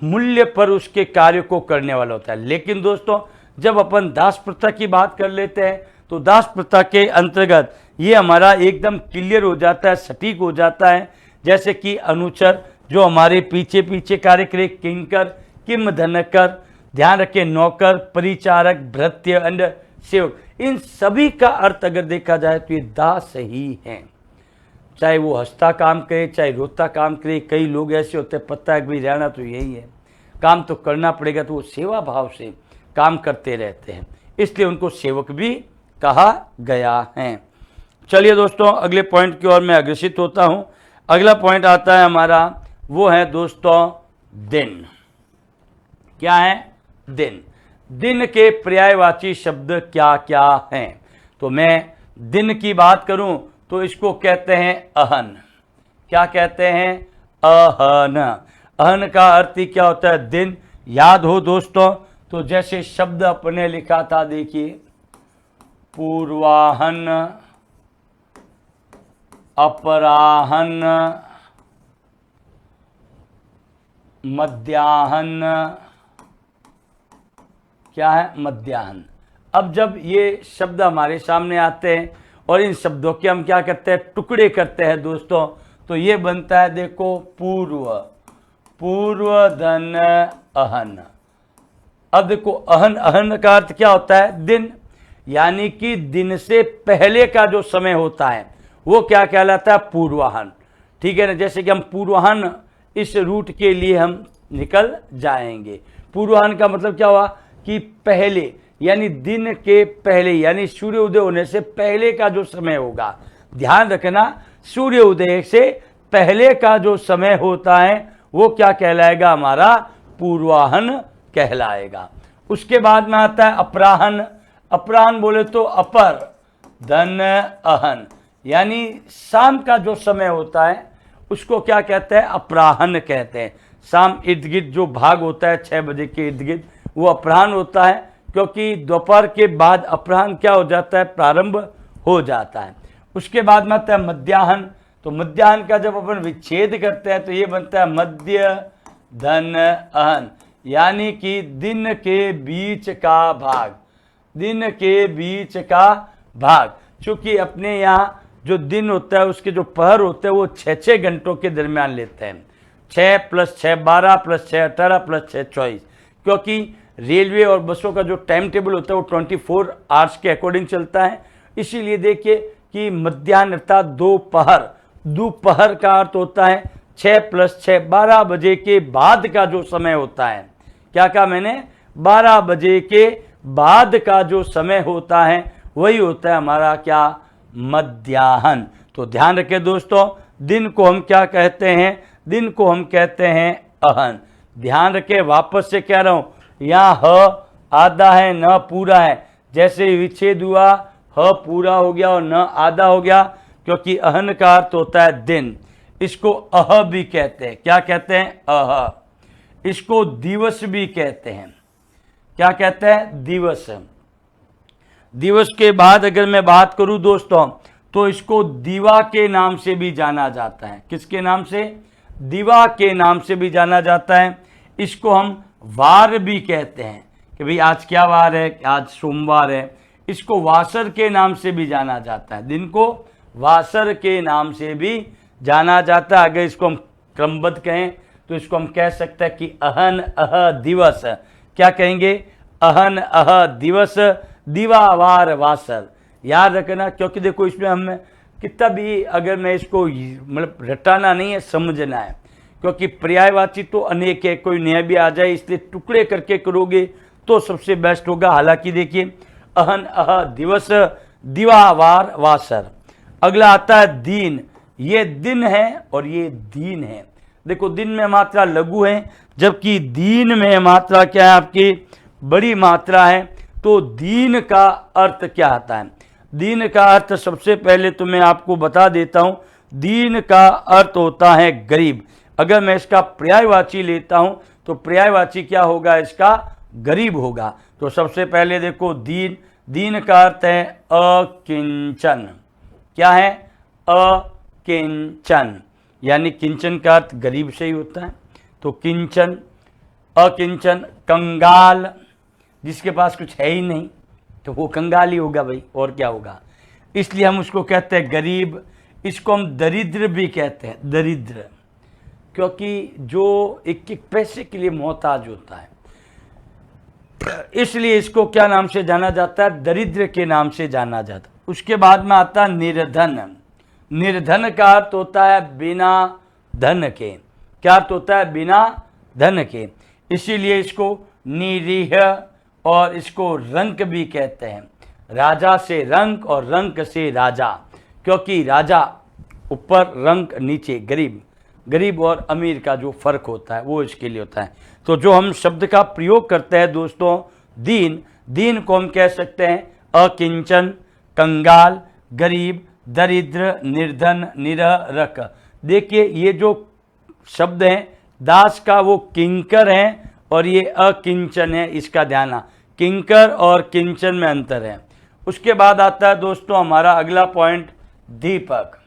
S1: मूल्य पर उसके कार्य को करने वाला होता है। लेकिन दोस्तों जब अपन दास प्रथा की बात कर लेते हैं तो दास प्रथा के अंतर्गत ये हमारा एकदम क्लियर हो जाता है, सटीक हो जाता है। जैसे कि अनुचर जो हमारे पीछे पीछे कार्य करे, किंकर, किम धनकर, ध्यान रखें नौकर, परिचारक, भृत्य, एंड सेवक। इन सभी का अर्थ अगर देखा जाए तो ये दास ही हैं। चाहे वो हंसता काम करे चाहे रोता काम करे। कई लोग ऐसे होते हैं, पता है कि भाई रहना तो यही है, काम तो करना पड़ेगा, तो वो सेवा भाव से काम करते रहते हैं, इसलिए उनको सेवक भी कहा गया है। चलिए दोस्तों अगले पॉइंट की ओर मैं अग्रसित होता हूं। अगला पॉइंट आता है हमारा, वो है दोस्तों दिन। क्या है? दिन। दिन के पर्यायवाची शब्द क्या क्या हैं? तो मैं दिन की बात करूं तो इसको कहते हैं अहन। क्या कहते हैं? अहन। अहन का अर्थ ही क्या होता है? दिन। याद हो दोस्तों तो जैसे शब्द अपने लिखा था, देखिए पूर्वाहन, अपराहन, मध्याहन। क्या है? मध्याहन। अब जब ये शब्द हमारे सामने आते हैं और इन शब्दों के हम क्या करते हैं? टुकड़े करते हैं दोस्तों, तो ये बनता है देखो पूर्व, पूर्व धन अहन। अब देखो अहन, अहन का अर्थ क्या होता है? दिन। यानी कि दिन से पहले का जो समय होता है वो क्या कहलाता है? पूर्वाहन। ठीक है ना? जैसे कि हम पूर्वाहन इस रूट के लिए हम निकल जाएंगे। पूर्वाहन का मतलब क्या हुआ कि पहले, यानी दिन के पहले, यानी सूर्योदय होने से पहले का जो समय होगा। ध्यान रखना, सूर्योदय से पहले का जो समय होता है वो क्या कहलाएगा? हमारा पूर्वाहन कहलाएगा। उसके बाद में आता है अपराहन। अपराहन बोले तो अपर धन अहन, यानी शाम का जो समय होता है उसको क्या कहते हैं, अपराह्न कहते हैं। शाम इर्द गिर्द जो भाग होता है 6 बजे के इर्द गिर्द, वो अपराह्न होता है, क्योंकि दोपहर के बाद अपराह्न क्या हो जाता है, प्रारंभ हो जाता है। उसके बाद में आता है मध्याह्न। तो मध्याह्न का जब अपन विच्छेद करते हैं तो ये बनता है मध्य धन अहन, यानी कि दिन के बीच का भाग, दिन के बीच का भाग। चूंकि अपने यहाँ जो दिन होता है उसके जो पहर होते हैं वो 6-6 घंटों के दरमियान लेते हैं। 6 + 6 12 + 6 18 + 6 24, क्योंकि रेलवे और बसों का जो टाइम टेबल होता है वो 24 आवर्स के अकॉर्डिंग चलता है। इसीलिए देखिए कि मध्याह्न अर्थात दोपहर, दोपहर का अर्थ होता है 6 + 6 12 बजे के बाद का जो समय होता है। क्या कहा मैंने, 12 बजे के बाद का जो समय होता है वही होता है हमारा क्या, मध्याह्न। तो ध्यान रखें दोस्तों, दिन को हम क्या कहते हैं, दिन को हम कहते हैं अहन। ध्यान रखें, वापस से कह रहा हूं, यहाँ ह आधा है न पूरा है। जैसे विच्छेद हुआ ह पूरा हो गया और न आधा हो गया, क्योंकि अहन का अर्थ होता है दिन। इसको अह भी कहते हैं, क्या कहते हैं, अह। इसको दिवस भी कहते हैं, क्या कहते हैं, दिवस। दिवस के बाद अगर मैं बात करूं दोस्तों तो इसको दिवा के नाम से भी जाना जाता है। किसके नाम से, दिवा के नाम से भी जाना जाता है। इसको हम वार भी कहते हैं कि भाई आज क्या वार है, आज सोमवार है। इसको वासर के नाम से भी जाना जाता है, दिन को वासर के नाम से भी जाना जाता है। अगर इसको हम क्रमबद्ध कहें तो इसको हम कह सकते हैं कि अहन अह दिवस। क्या कहेंगे, अहन अह दिवस, दिवावार वासर। याद रखना, क्योंकि देखो इसमें हम कितना भी, अगर मैं इसको मतलब रटाना नहीं है, समझना है, क्योंकि पर्यायवाची तो अनेक है, कोई नया भी आ जाए, इसलिए टुकड़े करके करोगे तो सबसे बेस्ट होगा। हालांकि देखिए अहन अह दिवस, दिवावार वासर। अगला आता है दीन। ये दिन है और ये दीन है। देखो दिन में मात्रा लघु है, जबकि दीन में मात्रा क्या है आपकी, बड़ी मात्रा है। तो दीन का अर्थ क्या आता है, दीन का अर्थ सबसे पहले तो मैं आपको बता देता हूं। दीन का अर्थ होता है गरीब। अगर मैं इसका पर्यायवाची लेता हूं तो पर्यायवाची क्या होगा, इसका गरीब होगा। तो सबसे पहले देखो दीन, दीन का अर्थ है अकिंचन। क्या है, अकिंचन, यानी किंचन का अर्थ गरीब से ही होता है। तो किंचन, अकिंचन। कंगाल, जिसके पास कुछ है ही नहीं तो वो कंगाल ही होगा भाई, और क्या होगा। इसलिए हम उसको कहते हैं गरीब। इसको हम दरिद्र भी कहते हैं, दरिद्र, क्योंकि जो एक एक पैसे के लिए मोहताज होता है, इसलिए इसको क्या नाम से जाना जाता है, दरिद्र के नाम से जाना जाता है। उसके बाद में आता है निर्धन। निर्धन का अर्थ होता है बिना धन के। क्या अर्थ होता है, बिना धन के। इसीलिए इसको निरीह और इसको रंक भी कहते हैं। राजा से रंक और रंक से राजा, क्योंकि राजा ऊपर, रंक नीचे, गरीब। गरीब और अमीर का जो फर्क होता है वो इसके लिए होता है। तो जो हम शब्द का प्रयोग करते हैं दोस्तों, दीन, दीन को हम कह सकते हैं अकिंचन, कंगाल, गरीब, दरिद्र, निर्धन, निरह, देखिए ये जो शब्द हैं दास का वो किंकर है और ये अकिंचन है, इसका ध्यान। किंकर और किंचन में अंतर है। उसके बाद आता है दोस्तों हमारा अगला पॉइंट, दीपक।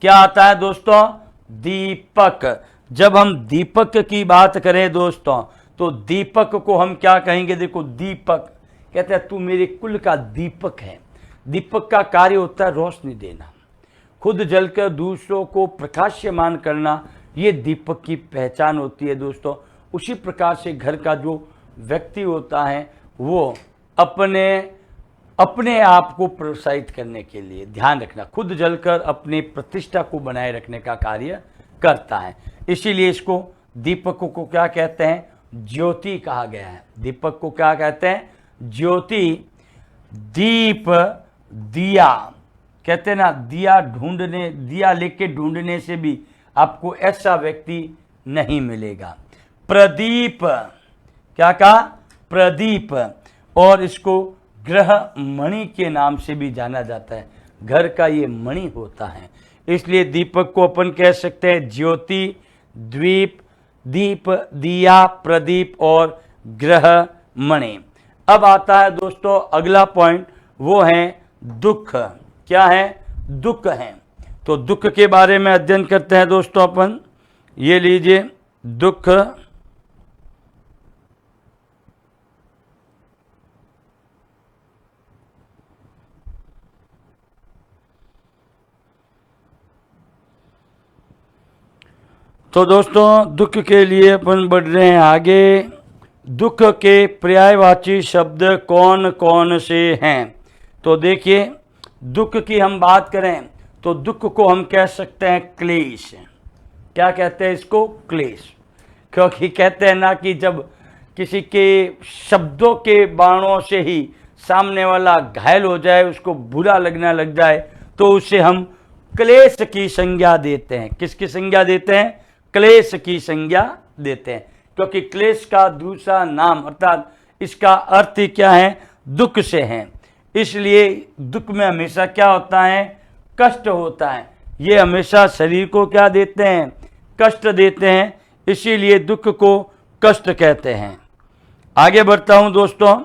S1: क्या आता है दोस्तों, दीपक। जब हम दीपक की बात करें दोस्तों तो दीपक को हम क्या कहेंगे, देखो दीपक कहते हैं तू मेरे कुल का दीपक है। दीपक का कार्य होता है रोशनी देना, खुद जलकर दूसरों को प्रकाशमान करना, ये दीपक की पहचान होती है दोस्तों। उसी प्रकार से घर का जो व्यक्ति होता है वो अपने आप को प्रोत्साहित करने के लिए, ध्यान रखना, खुद जलकर अपनी प्रतिष्ठा को बनाए रखने का कार्य करता है। इसीलिए इसको दीपक को क्या कहते हैं, ज्योति कहा गया है। दीपक को क्या कहते हैं, ज्योति। दीप, दिया कहते हैं ना, दिया ढूंढने, दिया लेके ढूंढने से भी आपको ऐसा व्यक्ति नहीं मिलेगा। प्रदीप, क्या कहा, प्रदीप। और इसको ग्रह मणि के नाम से भी जाना जाता है। घर का ये मणि होता है। इसलिए दीपक को अपन कह सकते हैं ज्योति, द्वीप, दीप, दिया, प्रदीप और ग्रह मणि। अब आता है दोस्तों अगला पॉइंट, वो है दुख। क्या है? दुख है। तो दुख के बारे में अध्ययन करते हैं दोस्तों अपन। ये लीजिए दुख। तो दोस्तों दुख के लिए अपन बढ़ रहे हैं आगे। दुख के पर्यायवाची शब्द कौन कौन से हैं? तो देखिए, दुख की हम बात करें तो दुख को हम कह सकते हैं क्लेश। क्या कहते हैं इसको? क्लेश। क्योंकि कहते हैं ना कि जब किसी के शब्दों के बाणों से ही सामने वाला घायल हो जाए, उसको बुरा लगना लग जाए, तो उसे हम क्लेश की संज्ञा देते हैं। किसकी संज्ञा देते हैं? क्लेश की संज्ञा देते हैं। क्योंकि क्लेश का दूसरा नाम अर्थात इसका अर्थ ही क्या है? दुख से है। इसलिए दुख में हमेशा क्या होता है? कष्ट होता है। ये हमेशा शरीर को क्या देते हैं? कष्ट देते हैं। इसीलिए दुख को कष्ट कहते हैं। आगे बढ़ता हूं दोस्तों।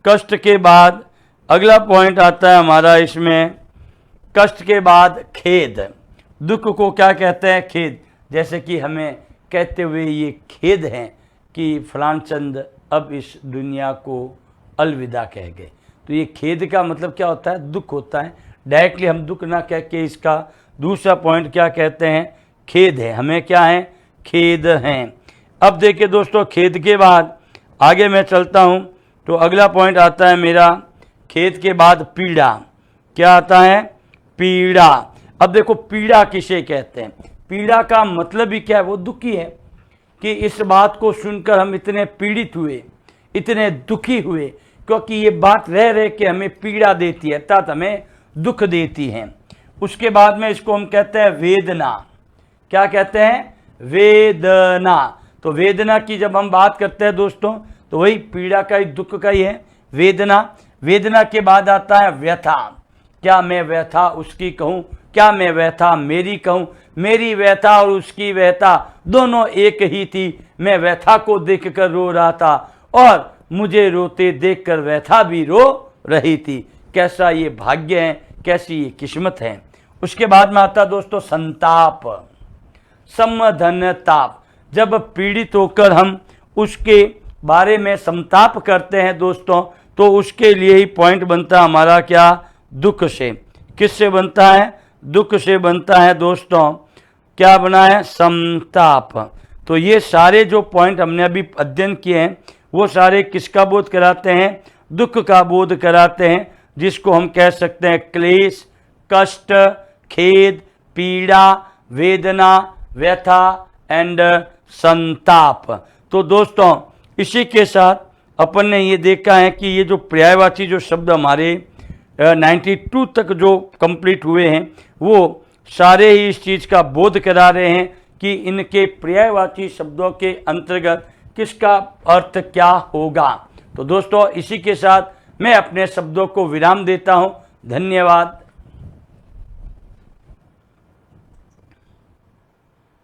S1: कष्ट के बाद अगला पॉइंट आता है हमारा इसमें, कष्ट के बाद खेद। दुख को क्या कहते हैं? खेद। जैसे कि हमें कहते हुए ये खेद है कि फलान चंद अब इस दुनिया को अलविदा कह गए। तो ये खेद का मतलब क्या होता है? दुख होता है। डायरेक्टली हम दुख ना कह के इसका दूसरा पॉइंट क्या कहते हैं? खेद है। हमें क्या है? खेद है। अब देखिए दोस्तों, खेद के बाद आगे मैं चलता हूं तो अगला पॉइंट आता है मेरा, खेद के बाद पीड़ा। क्या आता है? पीड़ा। अब देखो पीड़ा किसे कहते हैं? पीड़ा का मतलब ही क्या है? वो दुखी है कि इस बात को सुनकर हम इतने पीड़ित हुए, इतने दुखी हुए, क्योंकि ये बात रह रहे कि हमें पीड़ा देती है, अर्थात हमें दुख देती है। उसके बाद में इसको हम कहते हैं वेदना। क्या कहते हैं? वेदना। तो वेदना की जब हम बात करते हैं दोस्तों, तो वही पीड़ा का ही, दुख का ही है वेदना। वेदना के बाद आता है व्यथा। क्या मैं व्यथा उसकी कहूँ? क्या मैं व्यथा मेरी कहूँ? मेरी व्यथा और उसकी व्यथा दोनों एक ही थी। मैं व्यथा को देखकर रो रहा था और मुझे रोते देखकर व्यथा भी रो रही थी। कैसा ये भाग्य है, कैसी ये किस्मत है। उसके बाद में आता दोस्तों संताप, समधनताप। जब पीड़ित होकर हम उसके बारे में संताप करते हैं दोस्तों, तो उसके लिए ही पॉइंट बनता हमारा क्या? दुख से। किससे बनता है? दुख से बनता है दोस्तों। क्या बना है? संताप। तो ये सारे जो पॉइंट हमने अभी अध्ययन किए हैं, वो सारे किसका बोध कराते हैं? दुख का बोध कराते हैं, जिसको हम कह सकते हैं क्लेश, कष्ट, खेद, पीड़ा, वेदना, व्यथा एंड संताप। तो दोस्तों इसी के साथ अपन ने ये देखा है कि ये जो पर्यायवाची जो शब्द हमारे 92 तक जो कंप्लीट हुए हैं, वो सारे ही इस चीज़ का बोध करा रहे हैं कि इनके पर्यायवाची शब्दों के अंतर्गत किसका अर्थ क्या होगा। तो दोस्तों इसी के साथ मैं अपने शब्दों को विराम देता हूं। धन्यवाद।